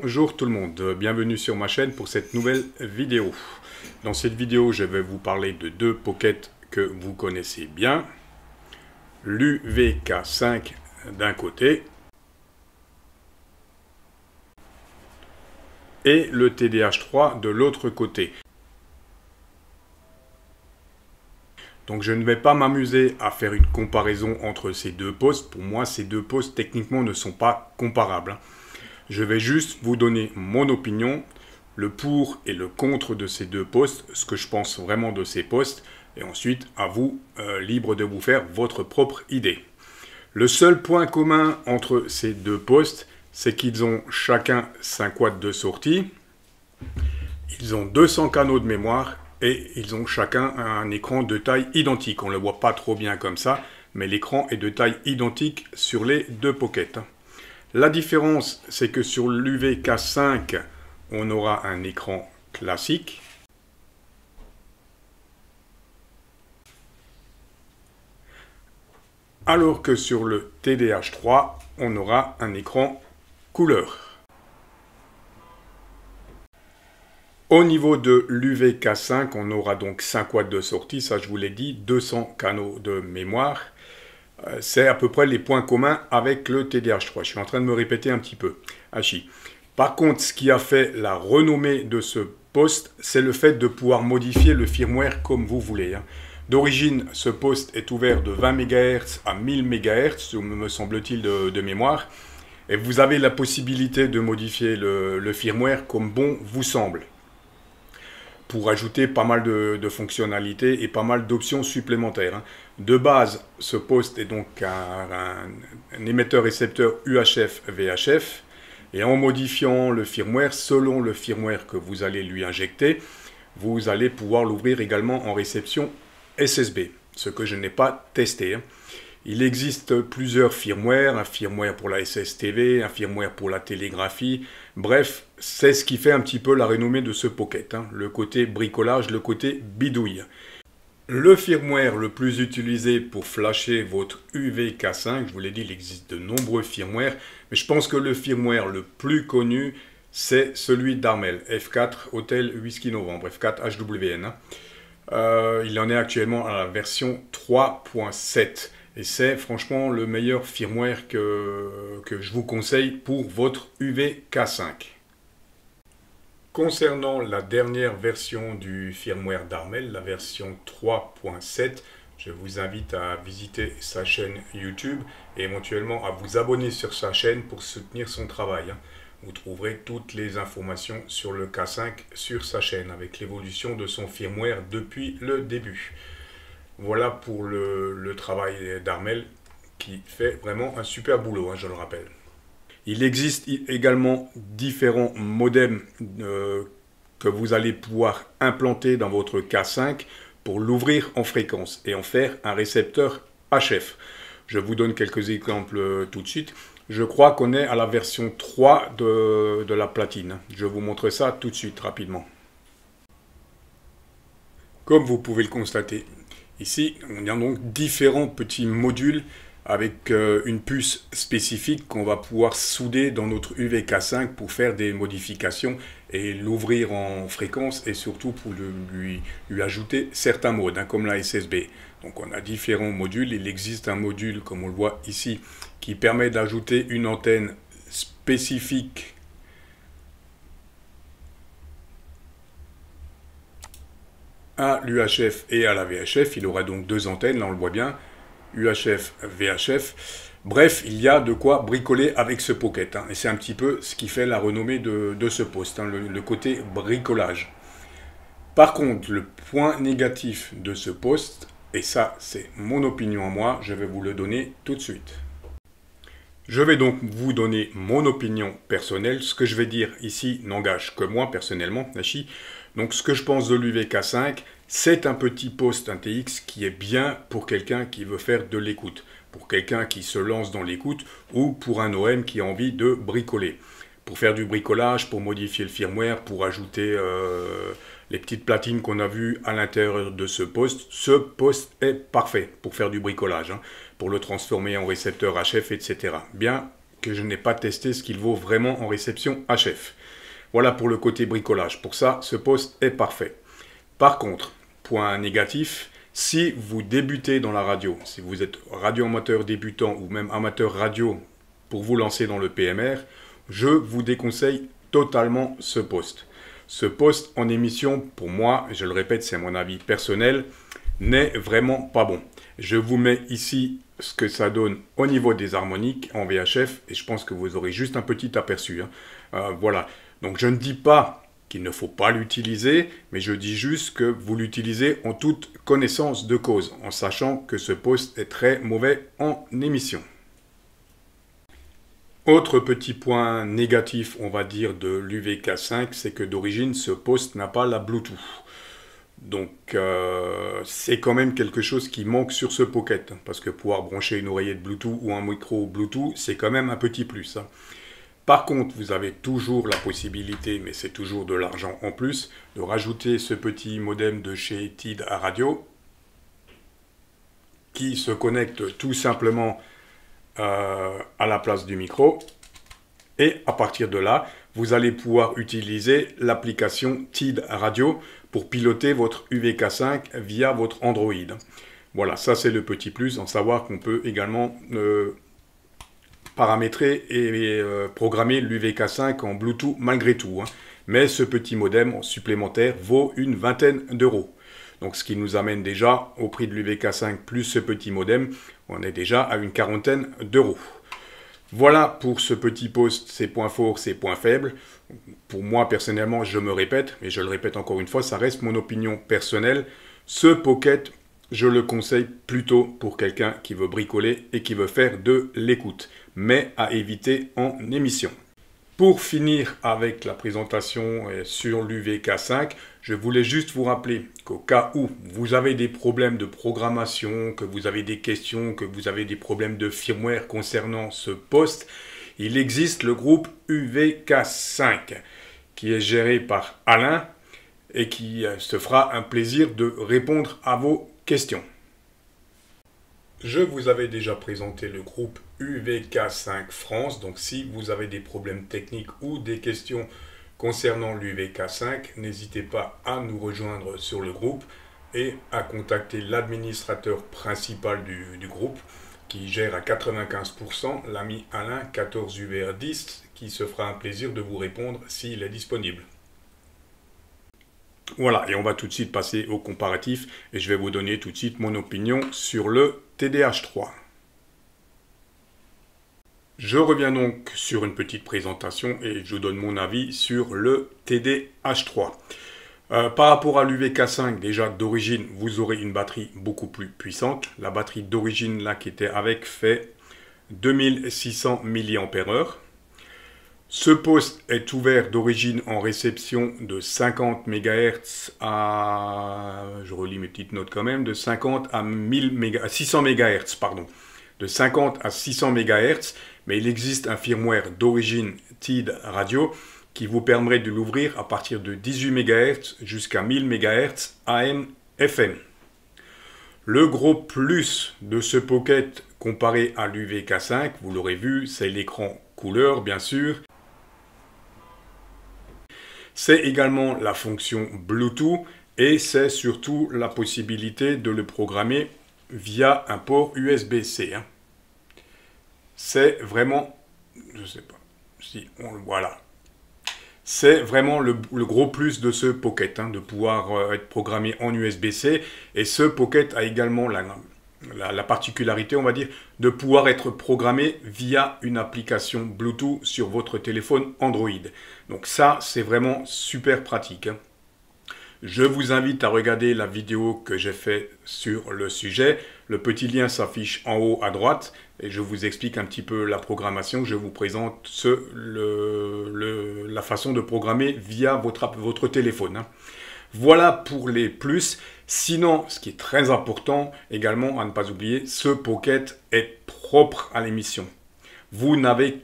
Bonjour tout le monde, bienvenue sur ma chaîne pour cette nouvelle vidéo. Dans cette vidéo, je vais vous parler de deux pockets que vous connaissez bien. L'UVK5 d'un côté et le TDH3 de l'autre côté. Donc je ne vais pas m'amuser à faire une comparaison entre ces deux postes. Pour moi, ces deux postes techniquement ne sont pas comparables. Je vais juste vous donner mon opinion, le pour et le contre de ces deux postes, ce que je pense vraiment de ces postes, et ensuite à vous, libre de vous faire votre propre idée. Le seul point commun entre ces deux postes, c'est qu'ils ont chacun 5 watts de sortie, ils ont 200 canaux de mémoire, et ils ont chacun un écran de taille identique. On ne le voit pas trop bien comme ça, mais l'écran est de taille identique sur les deux pockets. La différence, c'est que sur l'UVK5, on aura un écran classique. Alors que sur le TDH3, on aura un écran couleur. Au niveau de l'UVK5, on aura donc 5 watts de sortie, ça je vous l'ai dit, 200 canaux de mémoire. C'est à peu près les points communs avec le TDH3. Je suis en train de me répéter un petit peu. Par contre, ce qui a fait la renommée de ce poste, c'est le fait de pouvoir modifier le firmware comme vous voulez. D'origine, ce poste est ouvert de 20 MHz à 1000 MHz, me semble-t-il, de mémoire. Et vous avez la possibilité de modifier le firmware comme bon vous semble, pour ajouter pas mal de fonctionnalités et pas mal d'options supplémentaires. De base, ce poste est donc un émetteur-récepteur UHF-VHF, et en modifiant le firmware, selon le firmware que vous allez lui injecter, vous allez pouvoir l'ouvrir également en réception SSB, ce que je n'ai pas testé. Il existe plusieurs firmwares, un firmware pour la SSTV, un firmware pour la télégraphie. Bref, c'est ce qui fait un petit peu la renommée de ce pocket. Le côté bricolage, le côté bidouille. Le firmware le plus utilisé pour flasher votre UVK5, je vous l'ai dit, il existe de nombreux firmwares, mais je pense que le firmware le plus connu, c'est celui d'Armel, F4 Hotel Whisky Novembre, F4 HWN. Il en est actuellement à la version 3.7. Et c'est franchement le meilleur firmware que je vous conseille pour votre UVK5. Concernant la dernière version du firmware d'Armel, la version 3.7, je vous invite à visiter sa chaîne YouTube et éventuellement à vous abonner sur sa chaîne pour soutenir son travail. Vous trouverez toutes les informations sur le K5 sur sa chaîne avec l'évolution de son firmware depuis le début. Voilà pour le travail d'Armel qui fait vraiment un super boulot, je le rappelle. Il existe également différents modems que vous allez pouvoir implanter dans votre K5 pour l'ouvrir en fréquence et en faire un récepteur HF. Je vous donne quelques exemples tout de suite. Je crois qu'on est à la version 3 de la platine. Je vous montre ça tout de suite rapidement. Comme vous pouvez le constater, ici, on a donc différents petits modules avec une puce spécifique qu'on va pouvoir souder dans notre UVK5 pour faire des modifications et l'ouvrir en fréquence et surtout pour lui ajouter certains modes, comme la SSB. Donc on a différents modules. Il existe un module, comme on le voit ici, qui permet d'ajouter une antenne spécifique à l'UHF et à la VHF. Il aura donc deux antennes, là on le voit bien, UHF, VHF. Bref, il y a de quoi bricoler avec ce pocket. Et c'est un petit peu ce qui fait la renommée de ce poste, le côté bricolage. Par contre, le point négatif de ce poste, et ça c'est mon opinion à moi, je vais vous le donner tout de suite. Je vais donc vous donner mon opinion personnelle. Ce que je vais dire ici n'engage que moi personnellement. Donc ce que je pense de l'UVK5, c'est un petit poste, un TX qui est bien pour quelqu'un qui veut faire de l'écoute, pour quelqu'un qui se lance dans l'écoute ou pour un OM qui a envie de bricoler. Pour faire du bricolage, pour modifier le firmware, pour ajouter les petites platines qu'on a vues à l'intérieur de ce poste est parfait pour faire du bricolage, pour le transformer en récepteur HF, etc. Bien que je n'ai pas testé ce qu'il vaut vraiment en réception HF. Voilà pour le côté bricolage. Pour ça, ce poste est parfait. Par contre, point négatif, si vous débutez dans la radio, si vous êtes radio-amateur débutant ou même amateur radio pour vous lancer dans le PMR, je vous déconseille totalement ce poste. Ce poste en émission, pour moi, je le répète, c'est mon avis personnel, n'est vraiment pas bon. Je vous mets ici ce que ça donne au niveau des harmoniques en VHF et je pense que vous aurez juste un petit aperçu. Voilà. Donc je ne dis pas qu'il ne faut pas l'utiliser, mais je dis juste que vous l'utilisez en toute connaissance de cause, en sachant que ce poste est très mauvais en émission. Autre petit point négatif, on va dire, de l'UVK5, c'est que d'origine, ce poste n'a pas la Bluetooth. Donc c'est quand même quelque chose qui manque sur ce Pocket, parce que pouvoir brancher une oreillette Bluetooth ou un micro Bluetooth, c'est quand même un petit plus. Par contre, vous avez toujours la possibilité, mais c'est toujours de l'argent en plus, de rajouter ce petit modem de chez TID à radio, qui se connecte tout simplement à la place du micro. Et à partir de là, vous allez pouvoir utiliser l'application TID Radio pour piloter votre UVK5 via votre Android. Voilà, ça c'est le petit plus, en savoir qu'on peut également paramétrer et programmer l'UVK5 en Bluetooth malgré tout. Mais ce petit modem supplémentaire vaut une vingtaine d'euros. Donc ce qui nous amène déjà au prix de l'UVK5 plus ce petit modem, on est déjà à une quarantaine d'euros. Voilà pour ce petit post, ses points forts, ses points faibles. Pour moi, personnellement, je me répète, et je le répète encore une fois, ça reste mon opinion personnelle. Ce Pocket, je le conseille plutôt pour quelqu'un qui veut bricoler et qui veut faire de l'écoute, mais à éviter en émission. Pour finir avec la présentation sur l'UVK5, je voulais juste vous rappeler qu'au cas où vous avez des problèmes de programmation, que vous avez des questions, que vous avez des problèmes de firmware concernant ce poste, il existe le groupe UVK5 qui est géré par Alain et qui se fera un plaisir de répondre à vos questions. Je vous avais déjà présenté le groupe UVK5 France, donc si vous avez des problèmes techniques ou des questions concernant l'UVK5, n'hésitez pas à nous rejoindre sur le groupe et à contacter l'administrateur principal du groupe qui gère à 95% l'ami Alain 14UVR10 qui se fera un plaisir de vous répondre s'il est disponible. Voilà, et on va tout de suite passer au comparatif et je vais vous donner tout de suite mon opinion sur le TDH3. Je reviens donc sur une petite présentation et je vous donne mon avis sur le TDH3. Par rapport à l'UVK5, déjà d'origine, vous aurez une batterie beaucoup plus puissante. La batterie d'origine là qui était avec fait 2600 mAh. Ce poste est ouvert d'origine en réception de 50 MHz à, je relis mes petites notes quand même, de 50 à 600 MHz, pardon. De 50 à 600 MHz, mais il existe un firmware d'origine TID Radio qui vous permet de l'ouvrir à partir de 18 MHz jusqu'à 1000 MHz AM FM. Le gros plus de ce Pocket comparé à l'UVK5, vous l'aurez vu, c'est l'écran couleur bien sûr. C'est également la fonction Bluetooth et c'est surtout la possibilité de le programmer via un port USB-C. C'est vraiment, je sais pas, si on le voit là. C'est vraiment le gros plus de ce Pocket, de pouvoir être programmé en USB-C. Et ce Pocket a également la particularité, on va dire, de pouvoir être programmé via une application Bluetooth sur votre téléphone Android. Donc ça, c'est vraiment super pratique. Je vous invite à regarder la vidéo que j'ai faite sur le sujet. Le petit lien s'affiche en haut à droite et je vous explique un petit peu la programmation. Je vous présente la façon de programmer via votre téléphone. Voilà pour les plus. Sinon, ce qui est très important également à ne pas oublier, ce Pocket est propre à l'émission. Vous n'avez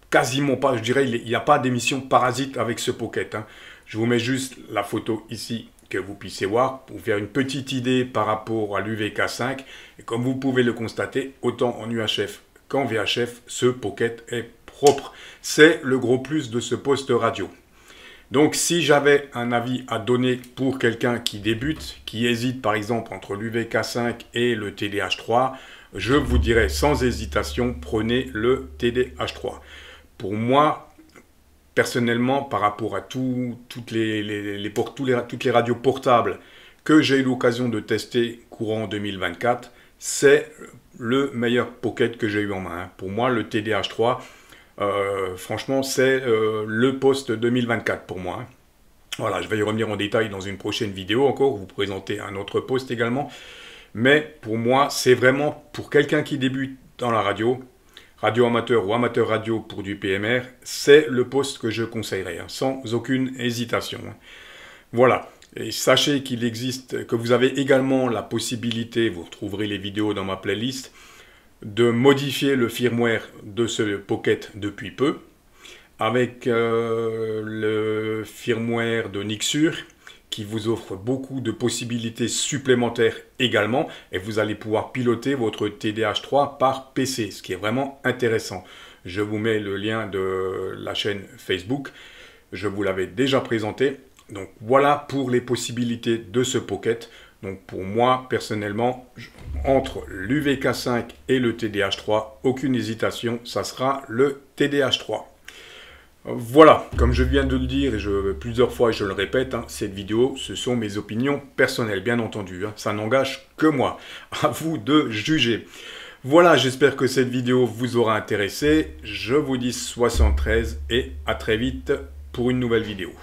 quasiment pas, je dirais, il n'y a pas d'émission parasite avec ce Pocket. Je vous mets juste la photo ici que vous puissiez voir pour faire une petite idée par rapport à l'UVK5. Et comme vous pouvez le constater, autant en UHF qu'en VHF, ce Pocket est propre. C'est le gros plus de ce poste radio. Donc si j'avais un avis à donner pour quelqu'un qui débute, qui hésite par exemple entre l'UVK5 et le TDH3, je vous dirais sans hésitation, prenez le TDH3. Pour moi, personnellement, par rapport à toutes les radios portables que j'ai eu l'occasion de tester courant 2024, c'est le meilleur Pocket que j'ai eu en main. Pour moi, le TDH3, franchement, c'est le poste 2024 pour moi. Voilà, je vais y revenir en détail dans une prochaine vidéo encore, vous présenter un autre poste également. Mais pour moi, c'est vraiment pour quelqu'un qui débute dans la radio, radio amateur ou amateur radio pour du PMR, c'est le poste que je conseillerais, sans aucune hésitation. Voilà. Et sachez qu'il existe, que vous avez également la possibilité, vous retrouverez les vidéos dans ma playlist, de modifier le firmware de ce Pocket depuis peu, avec le firmware de Nixure, qui vous offre beaucoup de possibilités supplémentaires également, et vous allez pouvoir piloter votre TDH3 par PC, ce qui est vraiment intéressant. Je vous mets le lien de la chaîne Facebook, je vous l'avais déjà présenté. Donc voilà pour les possibilités de ce Pocket. Donc pour moi, personnellement, entre l'UVK5 et le TDH3, aucune hésitation, ça sera le TDH3. Voilà, comme je viens de le dire et plusieurs fois je le répète, cette vidéo, ce sont mes opinions personnelles, bien entendu. Ça n'engage que moi. À vous de juger. Voilà, j'espère que cette vidéo vous aura intéressé. Je vous dis 73 et à très vite pour une nouvelle vidéo.